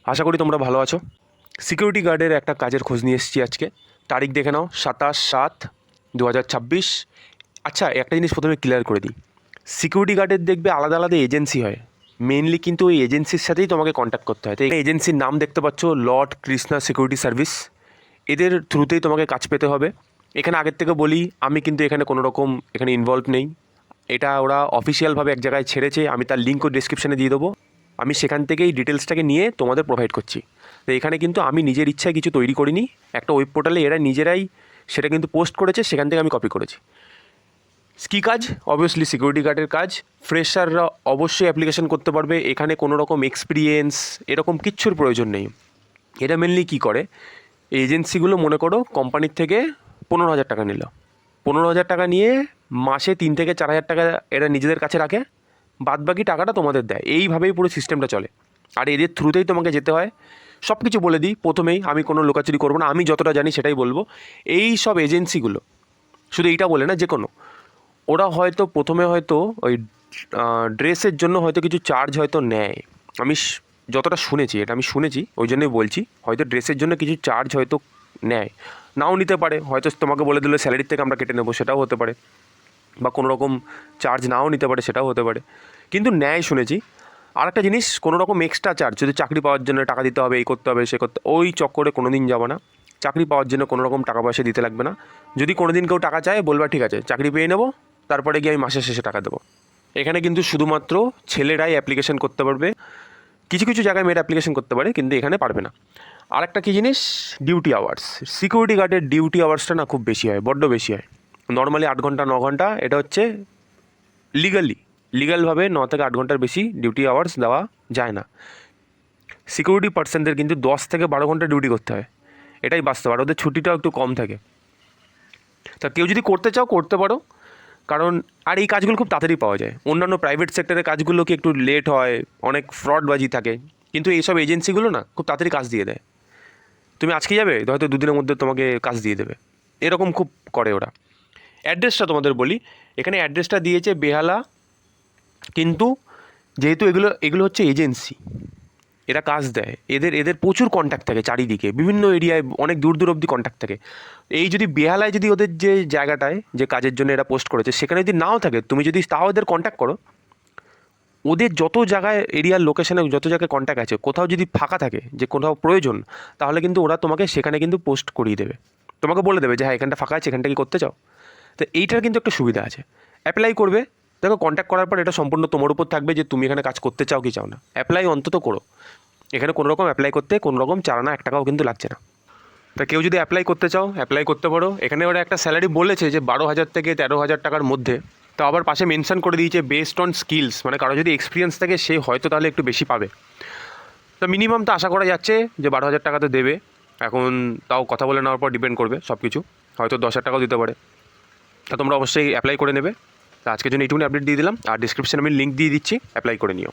আশা করি তোমরা ভালো আছো। সিকিউরিটি গার্ডের একটা কাজের খোঁজ নিয়ে এসেছি আজকে। তারিখ দেখে নাও 27/7/2026। আচ্ছা, একটা জিনিস প্রথমে ক্লিয়ার করে দিই। সিকিউরিটি গার্ডের দেখবে আলাদা আলাদা এজেন্সি হয়, মেনলি কিন্তু ওই এজেন্সির সাথেই তোমাকে কন্ট্যাক্ট করতে হয়। তো এই এজেন্সির নাম দেখতে পাচ্ছ, লর্ড কৃষ্ণা সিকিউরিটি সার্ভিস। এদের থ্রুতেই তোমাকে কাজ পেতে হবে। এখানে আগের থেকে বলি, আমি কিন্তু এখানে কোনো রকম এখানে ইনভলভ নেই। এটা ওরা অফিসিয়ালভাবে এক জায়গায় ছেড়েছে, আমি তার লিঙ্কও ডিসক্রিপশানে দিয়ে দেবো। আমি সেখান থেকেই ডিটেলসটাকে নিয়ে তোমাদের প্রোভাইড করছি। তো এখানে কিন্তু আমি নিজের ইচ্ছায় কিছু তৈরি করিনি, একটা ওয়েব পোর্টালে এরা নিজেরাই সেটা কিন্তু পোস্ট করেছে, সেখান থেকে আমি কপি করেছি। কী কাজ? অবভিয়াসলি সিকিউরিটি গার্ডের কাজ। ফ্রেশাররা অবশ্যই অ্যাপ্লিকেশন করতে পারবে, এখানে কোনো রকম এক্সপিরিয়েন্স এরকম কিচ্ছুর প্রয়োজন নেই। এটা মেনলি কী করে, এজেন্সিগুলো মনে করো কোম্পানির থেকে 15,000 টাকা নিল, 15,000 টাকা নিয়ে মাসে 3 থেকে 4,000 টাকা এরা নিজেদের কাছে রাখে, বাদবাকি টাকাটা তোমাদের দেয়। এইভাবেই পুরো সিস্টেমটা চলে। আর এদের থ্রুতেই তোমাকে যেতে হয়। সব কিছু বলে দিই প্রথমেই, আমি কোনো লোকাচুরি করবো না, আমি যতটা জানি সেটাই বলবো। এই সব এজেন্সিগুলো শুধু এইটা বলে না, যে কোনো ওরা হয়তো প্রথমে হয়তো ওই ড্রেসের জন্য হয়তো কিছু চার্জ হয়তো নেয়। আমি যতটা শুনেছি, এটা আমি শুনেছি, ওই জন্যই বলছি, হয়তো ড্রেসের জন্য কিছু চার্জ হয়তো নেয়, নাও নিতে পারে। হয়তো তোমাকে বলে দিল স্যালারির থেকে আমরা কেটে নেবো, সেটাও হতে পারে। বা কোনো রকম চার্জ নাও নিতে পারে, সেটাও হতে পারে, কিন্তু নেয় শুনেছি। আর একটা জিনিস, কোনো রকম এক্সট্রা চার্জ, যদি চাকরি পাওয়ার জন্য টাকা দিতে হবে, এই করতে হবে, সে করতে, ওই চক্করে কোনো দিন যাবো না। চাকরি পাওয়ার জন্য কোনো রকম টাকা পয়সা দিতে লাগবে না। যদি কোনো দিন কেউ টাকা চায়, বলবা ঠিক আছে চাকরি পেয়ে নেবো, তারপরে গিয়ে আমি মাসের শেষে টাকা দেবো। এখানে কিন্তু শুধুমাত্র ছেলেরাই অ্যাপ্লিকেশন করতে পারবে। কিছু কিছু জায়গায় মেয়েরা অ্যাপ্লিকেশন করতে পারে, কিন্তু এখানে পারবে না। আর একটা কী জিনিস, ডিউটি আওয়ার্স। সিকিউরিটি গার্ডের ডিউটি আওয়ার্সটা না খুব বেশি হয়, বড্ড বেশি হয়। নর্মালি 8 ঘন্টা 9 ঘন্টা, এটা হচ্ছে লিগালভাবে 9 থেকে 8 ঘন্টার বেশি ডিউটি আওয়ার্স দেওয়া যায় না। সিকিউরিটি পার্সনদের কিন্তু 10 থেকে 12 ঘন্টা ডিউটি করতে হয়, এটাই বাস্তব। আর ওদের ছুটিটাও একটু কম থাকে। তা কেউ যদি করতে চাও করতে পারো, কারণ আর এই কাজগুলো খুব তাড়াতাড়ি পাওয়া যায়। অন্যান্য প্রাইভেট সেক্টরের কাজগুলো কি একটু লেট হয়, অনেক ফ্রডবাজি থাকে, কিন্তু এইসব এজেন্সিগুলো না খুব তাড়াতাড়ি কাজ দিয়ে দেয়। তুমি আজকে যাবে, হয়তো 2 দিনের মধ্যে তোমাকে কাজ দিয়ে দেবে, এরকম খুব করে ওরা। অ্যাড্রেসটা তোমাদের বলি, এখানে অ্যাড্রেসটা দিয়েছে বেহালা, কিন্তু যেহেতু এগুলো এগুলো হচ্ছে এজেন্সি, এরা কাজ দেয়, এদের এদের প্রচুর কন্ট্যাক্ট থাকে চারিদিকে, বিভিন্ন এরিয়ায় অনেক দূর দূর অবধি কন্ট্যাক্ট থাকে। এই যদি বেহালায় যদি ওদের যে জায়গাটায় যে কাজের জন্য এরা পোস্ট করেছে সেখানে যদি নাও থাকে, তুমি যদি তাও ওদের কন্ট্যাক্ট করো, ওদের যত জায়গায় এরিয়ার লোকেশানে যত জায়গায় কন্ট্যাক্ট আছে, কোথাও যদি ফাঁকা থাকে, যে কোথাও প্রয়োজন, তাহলে কিন্তু ওরা তোমাকে সেখানে কিন্তু পোস্ট করিয়ে দেবে। তোমাকে বলে দেবে যে হ্যাঁ এখানটা ফাঁকা আছে, এখানটা কি করতে চাও। তো এইটার কিন্তু একটা সুবিধা আছে। অ্যাপ্লাই করবে, দেখো কন্ট্যাক্ট করার পর এটা সম্পূর্ণ তোমার উপর থাকবে যে তুমি এখানে কাজ করতে চাও কি চাও না। অ্যাপ্লাই অন্তত করো। এখানে কোনো রকম অ্যাপ্লাই করতে কোনো রকম চালানা 1 টাকাও কিন্তু লাগছে না। তা কেউ যদি অ্যাপ্লাই করতে চাও, অ্যাপ্লাই করতে পারো। এখানে ওরা একটা স্যালারি বলেছে যে 12,000 থেকে 13,000 টাকার মধ্যে। তো আবার পাশে মেনশন করে দিয়েছে বেসড অন স্কিলস, মানে কারো যদি এক্সপিরিয়েন্স থাকে সে হয়তো তাহলে একটু বেশি পাবে। তো মিনিমাম তো আশা করা যাচ্ছে যে 12,000 টাকা তো দেবে। এখন তাও কথা বলে নেওয়ার পর ডিপেন্ড করবে সব কিছু, হয়তো 10,000 টাকাও দিতে পারে। তা তোমরা অবশ্যই অ্যাপ্লাই করে নেবে। তা আজকের জন্য এইটুকুনি আপডেট দিয়ে দিলাম, আর ডিসক্রিপশনে আমি লিঙ্ক দিয়ে দিচ্ছি, অ্যাপ্লাই করে নিও।